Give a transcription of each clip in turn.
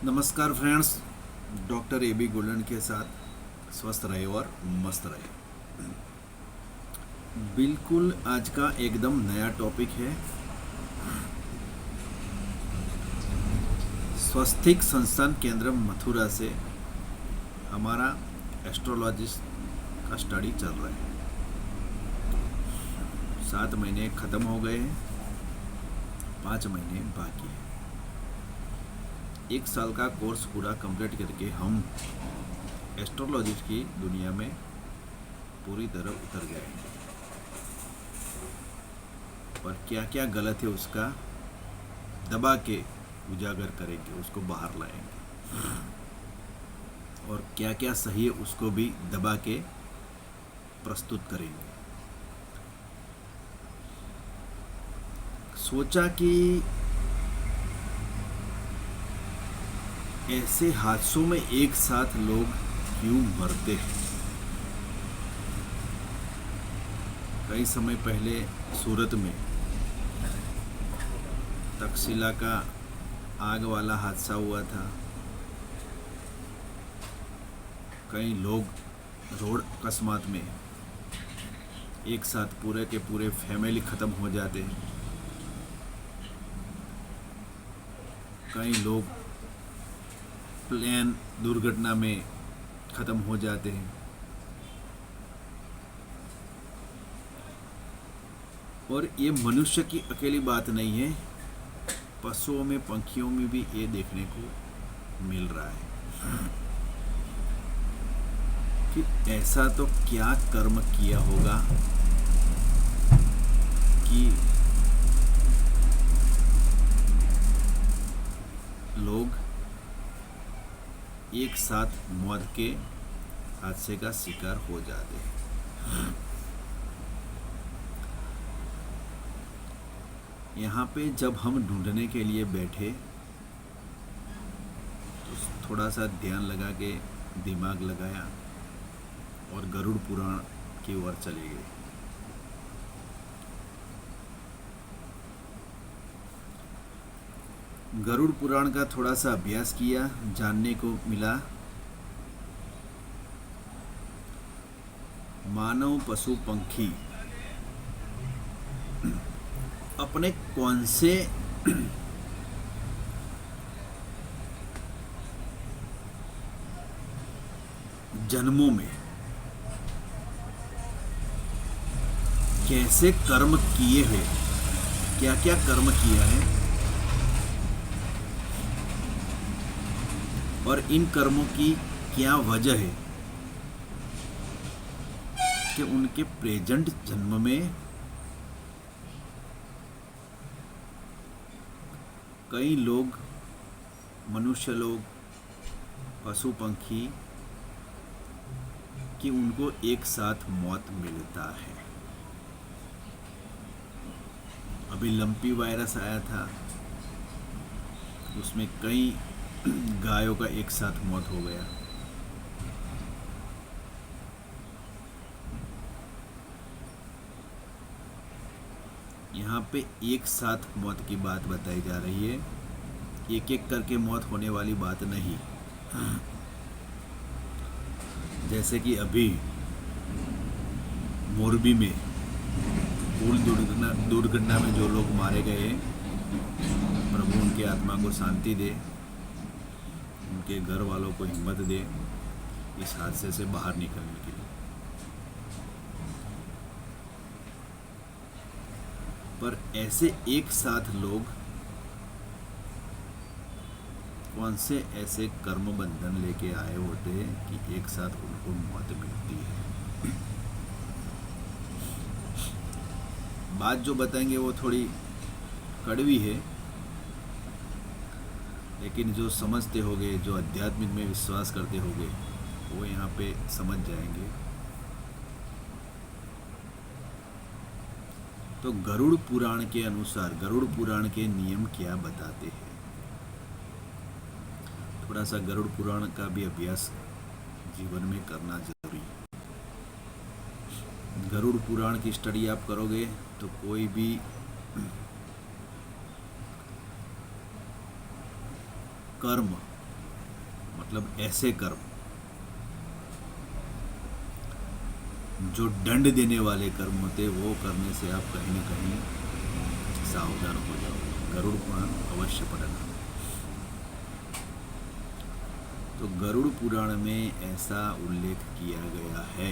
नमस्कार friends, doctor A B Golden के साथ स्वस्थ रहे और मस्त रहे। बिल्कुल आज का एकदम नया टॉपिक है। स्वस्तिक संस्थान केंद्र मथुरा से हमारा एस्ट्रोलॉजिस्ट का स्टडी चल रहा है। 7 महीने ख़त्म हो गए हैं, 5 महीने बाकी है। 1 साल का कोर्स पूरा कंप्लीट करके हम एस्ट्रोलॉजी की दुनिया में पूरी तरह उतर गए हैं। और क्या क्या गलत है उसका दबा के उजागर करेंगे, उसको बाहर लाएंगे, और क्या क्या सही है उसको भी दबा के प्रस्तुत करेंगे। सोचा कि ऐसे हादसों में एक साथ लोग क्यों मरते हैं। कई समय पहले सूरत में तक्षशिला का आग वाला हादसा हुआ था। कई लोग रोड अकस्मात में एक साथ पूरे के पूरे फैमिली ख़त्म हो जाते हैं। कई लोग प्लेन दुर्घटना में ख़त्म हो जाते हैं। और ये मनुष्य की अकेली बात नहीं है, पशुओं में, पंखियों में भी ये देखने को मिल रहा है कि ऐसा तो क्या कर्म किया होगा कि लोग एक साथ मौत के हादसे का शिकार हो जाते हैं। यहाँ पे जब हम ढूंढने के लिए बैठे तो थोड़ा सा ध्यान लगा के दिमाग लगाया और गरुड़ पुराण की ओर चले गए। गरुड़ पुराण का थोड़ा सा अभ्यास किया, जानने को मिला मानव, पशु, पंखी अपने कौन से जन्मों में कैसे कर्म किए हैं, क्या क्या कर्म किया है, और इन कर्मों की क्या वजह है कि उनके प्रेजेंट जन्म में कई लोग, मनुष्य लोग, पशु पंखी कि उनको एक साथ मौत मिलता है। अभी लंपी वायरस आया था, उसमें कई गायों का एक साथ मौत हो गया। यहाँ पे एक साथ मौत की बात बताई जा रही है, एक एक करके मौत होने वाली बात नहीं। जैसे कि अभी मोरबी में पुल दुर्घटना में जो लोग मारे गए, प्रभु उनकी आत्मा को शांति दे, उनके घर वालों को हिम्मत दे इस हादसे से बाहर निकलने के लिए। पर ऐसे एक साथ लोग कौन से ऐसे कर्म बंधन लेके आए होते हैं कि एक साथ उनको मौत मिलती है। बात जो बताएंगे वो थोड़ी कड़वी है, लेकिन जो समझते होंगे, जो अध्यात्मिक में विश्वास करते होंगे, वो यहाँ पे समझ जाएंगे। तो गरुड़ पुराण के अनुसार गरुड़ पुराण के नियम क्या बताते हैं, थोड़ा सा गरुड़ पुराण का भी अभ्यास जीवन में करना जरूरी है। गरुड़ पुराण की स्टडी आप करोगे तो कोई भी कर्म मतलब ऐसे कर्म जो दंड देने वाले कर्म होते, वो करने से आप कहीं ना कहीं सावधान हो जाओ। गरुड़ पुराण अवश्य पढ़ना। तो गरुड़ पुराण में ऐसा उल्लेख किया गया है।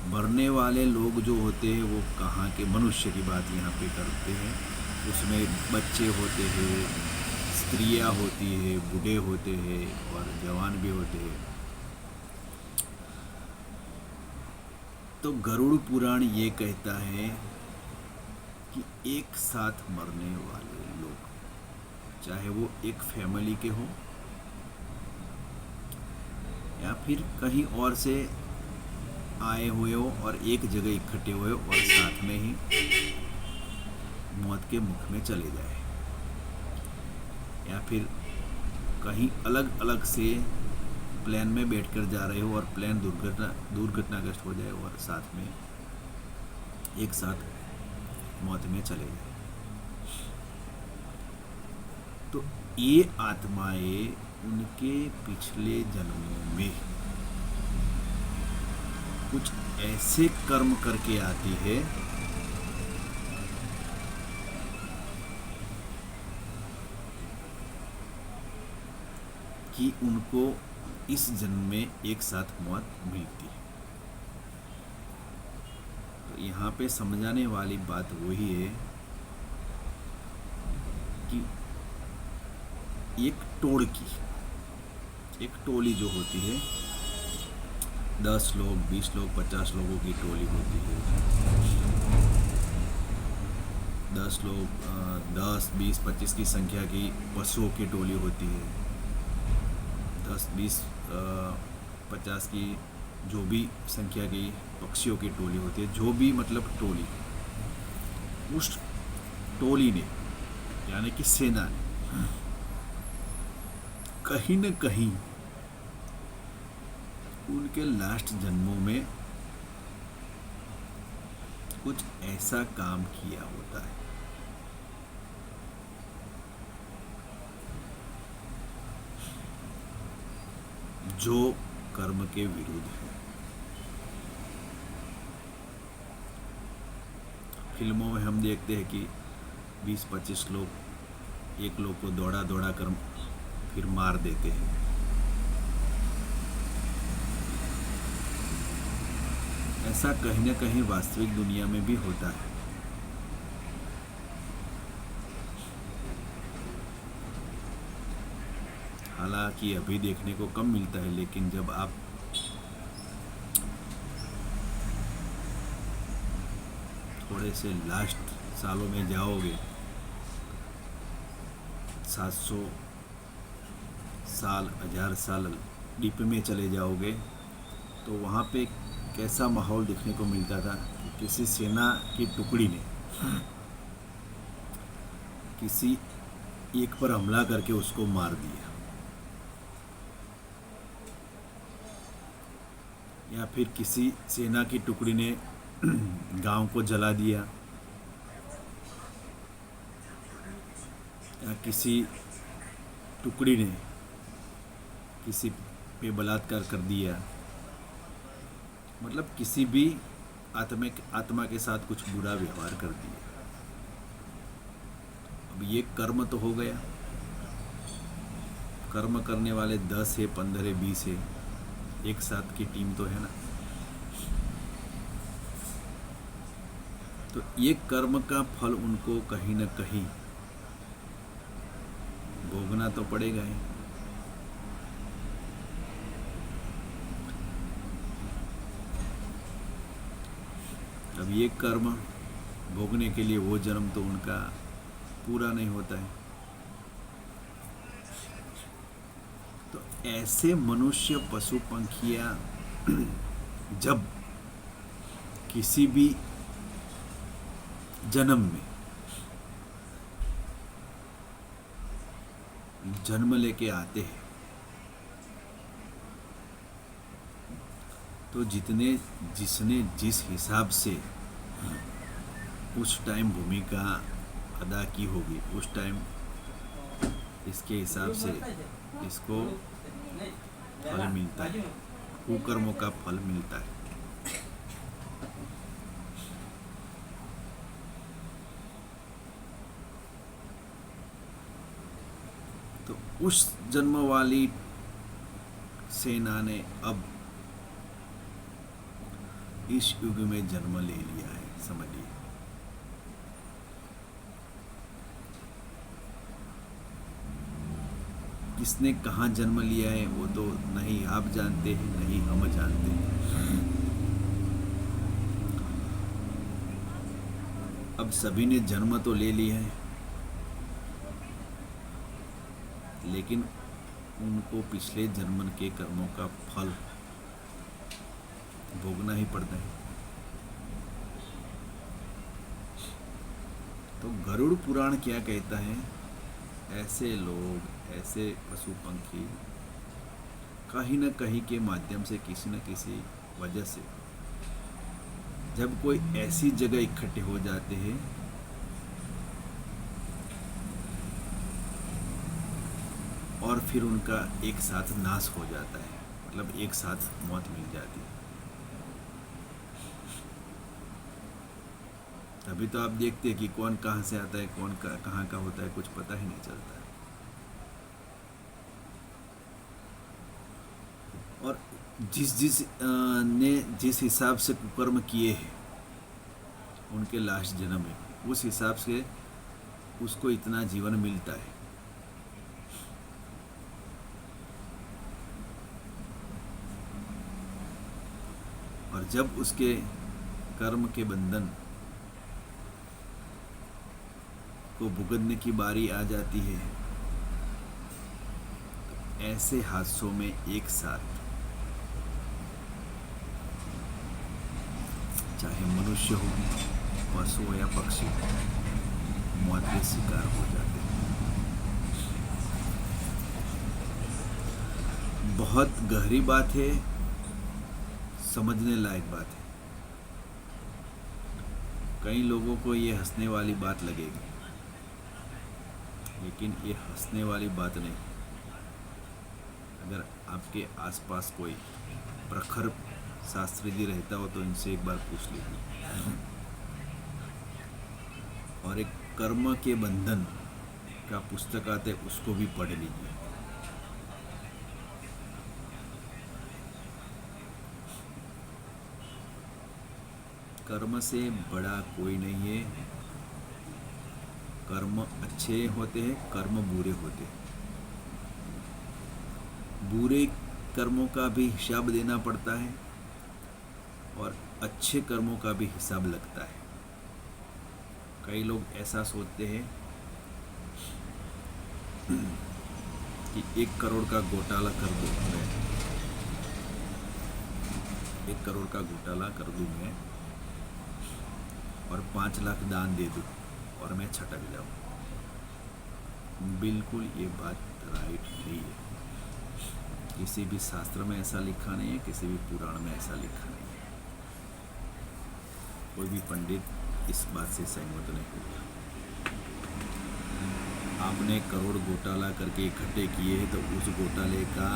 मरने वाले लोग जो होते हैं वो कहाँ के, मनुष्य की बात यहाँ पे करते हैं। उसमें बच्चे होते हैं, स्त्रियाँ होती है, बूढ़े होते हैं और जवान भी होते हैं। तो गरुड़ पुराण ये कहता है कि एक साथ मरने वाले लोग, चाहे वो एक फैमिली के हो या फिर कहीं और से आए हुए हो और एक जगह इकट्ठे हुए हो और साथ में ही मौत के मुख में चले जाए, या फिर कहीं अलग अलग से प्लेन में बैठकर जा रहे हो और प्लेन दुर्घटनाग्रस्त हो जाए और साथ में एक साथ मौत में चले जाए। तो ये आत्माएं उनके पिछले जन्मों में कुछ ऐसे कर्म करके आती है कि उनको इस जन्म में एक साथ मौत मिलती है। तो यहाँ पे समझाने वाली बात वही है कि एक टोली जो होती है, 10 लोग, 20 लोग, 50 लोगों की टोली होती है। 10 लोग, 10, 20, 25 की संख्या की पशुओं की टोली होती है। 10, 20, 50 की जो भी संख्या की पक्षियों की टोली होती है, जो भी मतलब टोली, उस टोली ने यानी कि सेना ने कहीं न कहीं उनके लास्ट जन्मों में कुछ ऐसा काम किया होता है जो कर्म के विरुद्ध है। फिल्मों में हम देखते हैं कि 20-25 लोग एक लोग को दौड़ा दौड़ा कर फिर मार देते हैं। ऐसा कहीं न कहीं वास्तविक दुनिया में भी होता है। हालांकि अभी देखने को कम मिलता है, लेकिन जब आप थोड़े से लास्ट सालों में जाओगे, 700 साल, 1000 साल डीप में चले जाओगे, तो वहाँ पे कैसा माहौल देखने को मिलता था कि किसी सेना की टुकड़ी ने किसी एक पर हमला करके उसको मार दिया, या फिर किसी सेना की टुकड़ी ने गांव को जला दिया, या किसी टुकड़ी ने किसी पे बलात्कार कर दिया। मतलब किसी भी आत्मा के साथ कुछ बुरा व्यवहार कर दिया। अब ये कर्म तो हो गया। कर्म करने वाले 10 है, 15 है, 20 है, एक साथ की टीम तो है ना। तो ये कर्म का फल उनको कहीं न कहीं भोगना तो पड़ेगा ही। अब ये कर्म भोगने के लिए वो जन्म तो उनका पूरा नहीं होता है। तो ऐसे मनुष्य, पशु, पंखियां जब किसी भी जन्म में जन्म लेके आते हैं, तो जिसने जिस हिसाब से उस टाइम भूमिका अदा की होगी, उस टाइम इसके हिसाब से इसको फल मिलता है, कुकर्मों का फल मिलता है। तो उस जन्म वाली सेना ने अब इस युग में जन्म ले लिया है, समझिए। किसने कहाँ जन्म लिया है वो तो नहीं आप जानते हैं, नहीं हम जानते हैं। अब सभी ने जन्म तो ले लिया है, लेकिन उनको पिछले जन्म के कर्मों का फल भोगना ही पड़ता है। तो गरुड़ पुराण क्या कहता है, ऐसे लोग, ऐसे पशु पंखी कहीं न कहीं के माध्यम से, किसी न किसी वजह से जब कोई ऐसी जगह इकट्ठे हो जाते हैं और फिर उनका एक साथ नाश हो जाता है, मतलब एक साथ मौत मिल जाती है। तभी तो आप देखते हैं कि कौन कहाँ से आता है, कौन कहाँ का होता है, कुछ पता ही नहीं चलता है। और जिस हिसाब से कुकर्म किए हैं उनके लास्ट जन्म में, उस हिसाब से उसको इतना जीवन मिलता है। और जब उसके कर्म के बंधन को भुगतने की बारी आ जाती है, तो ऐसे हादसों में एक साथ चाहे मनुष्य हो, पशु हो या पक्षी, मौत के शिकार हो जाते हैं। बहुत गहरी बात है, समझने लायक बात है। कई लोगों को ये हंसने वाली बात लगेगी, लेकिन ये हंसने वाली बात नहीं। अगर आपके आसपास कोई प्रखर शास्त्री जी रहता हो तो इनसे एक बार पूछ लीजिए। और एक कर्म के बंधन का पुस्तक आता है, उसको भी पढ़ लीजिए। कर्म से बड़ा कोई नहीं है। कर्म अच्छे होते हैं, कर्म बुरे होते हैं। बुरे कर्मों का भी हिसाब देना पड़ता है और अच्छे कर्मों का भी हिसाब लगता है। कई लोग ऐसा सोचते हैं कि 1 करोड़ का घोटाला कर दूं मैं, 1 करोड़ का घोटाला कर दूं मैं और 5 लाख दान दे दूं और मैं छटक जाऊं। बिल्कुल ये बात राइट नहीं है। किसी भी शास्त्र में ऐसा लिखा नहीं है, किसी भी पुराण में ऐसा लिखा नहीं है। कोई भी पंडित इस बात से सहमत नहीं होगा। आपने करोड़ घोटाला करके इकट्ठे किए हैं तो उस घोटाले का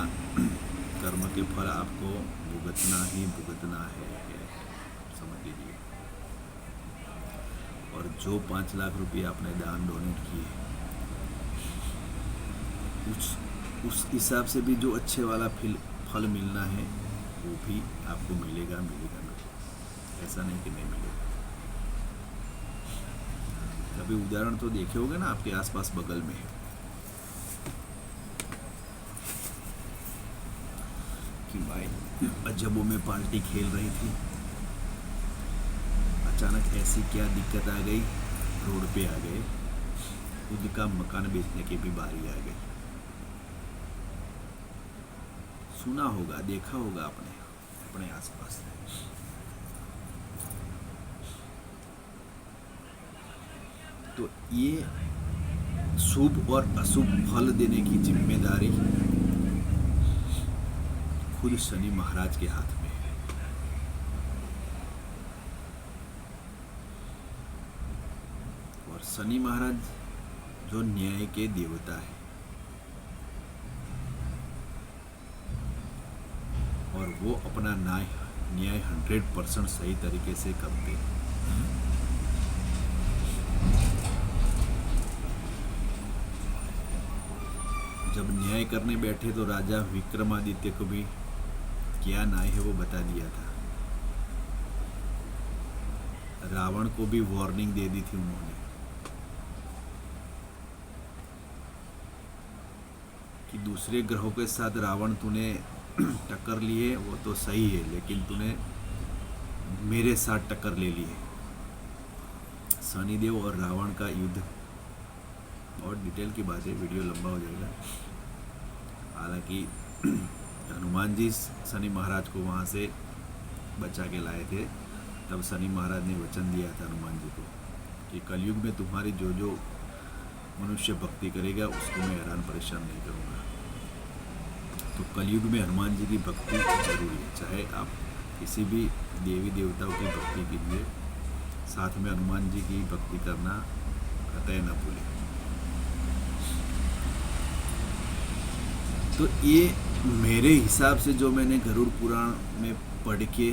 कर्म के फल आपको भुगतना ही भुगतना है, समझ लीजिए। और जो 5 लाख रुपये आपने दान डोनेट किए, उस हिसाब से भी जो अच्छे वाला फल मिलना है वो भी आपको मिलेगा। ऐसा नहीं कि नहीं मिलेगा। कभी उदाहरण तो देखे होंगे ना, आपके आसपास बगल में है कि भाई अजबों में पार्टी खेल रही थी, अचानक ऐसी क्या दिक्कत आ गई, रोड पे आ गए, खुद का मकान बेचने की भी बारी आ गई। सुना होगा, देखा होगा आपने अपने आसपास। तो ये शुभ और अशुभ फल देने की जिम्मेदारी खुद शनि महाराज के हाथ में है। और शनि महाराज जो न्याय के देवता है, और वो अपना न्याय 100% सही तरीके से करते हैं। जब न्याय करने बैठे तो राजा विक्रमादित्य को भी क्या न्याय है वो बता दिया था। रावण को भी वार्निंग दे दी थी उन्होंने कि दूसरे ग्रहों के साथ रावण तूने टक्कर ली है वो तो सही है, लेकिन तूने मेरे साथ टक्कर ले ली है। शनिदेव और रावण का युद्ध बहुत डिटेल की बात है, वीडियो लंबा हो जाएगा। हालांकि हनुमान जी शनि महाराज को वहाँ से बचा के लाए थे। तब शनि महाराज ने वचन दिया था हनुमान जी को कि कलयुग में तुम्हारी जो जो मनुष्य भक्ति करेगा उसको मैं हैरान परेशान नहीं करूँगा। तो कलयुग में हनुमान जी की भक्ति जरूरी है। चाहे आप किसी भी देवी देवताओं की भक्ति कीजिए, साथ में हनुमान जी की भक्ति करना कतई न भूलें। तो ये मेरे हिसाब से जो मैंने गरुड़ पुराण में पढ़ के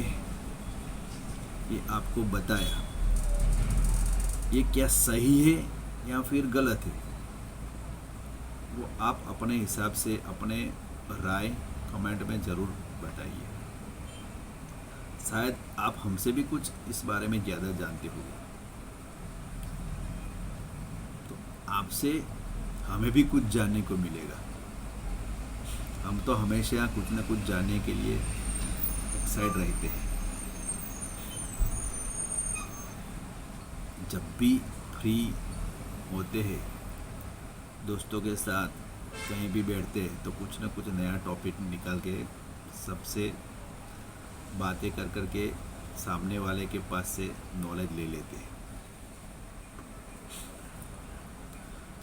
ये आपको बताया, ये क्या सही है या फिर गलत है, वो आप अपने हिसाब से अपने राय कमेंट में ज़रूर बताइए। शायद आप हमसे भी कुछ इस बारे में ज़्यादा जानते हो, तो आपसे हमें भी कुछ जानने को मिलेगा। हम तो हमेशा कुछ न कुछ जानने के लिए एक्साइट रहते हैं। जब भी फ्री होते हैं दोस्तों के साथ कहीं भी बैठते हैं तो कुछ न कुछ नया टॉपिक निकाल के सबसे बातें कर कर के सामने वाले के पास से नॉलेज ले लेते हैं।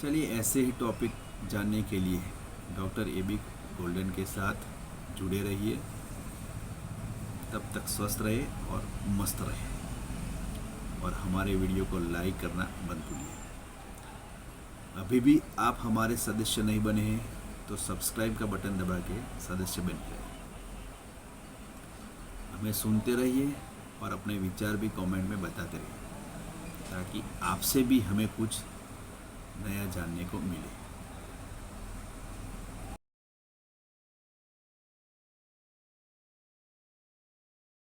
चलिए ऐसे ही टॉपिक जानने के लिए डॉक्टर AB गोल्डन के साथ जुड़े रहिए। तब तक स्वस्थ रहे और मस्त रहे, और हमारे वीडियो को लाइक करना मत भूलिए। अभी भी आप हमारे सदस्य नहीं बने हैं तो सब्सक्राइब का बटन दबा के सदस्य बन जाए। हमें सुनते रहिए और अपने विचार भी कमेंट में बताते रहिए, ताकि आपसे भी हमें कुछ नया जानने को मिले।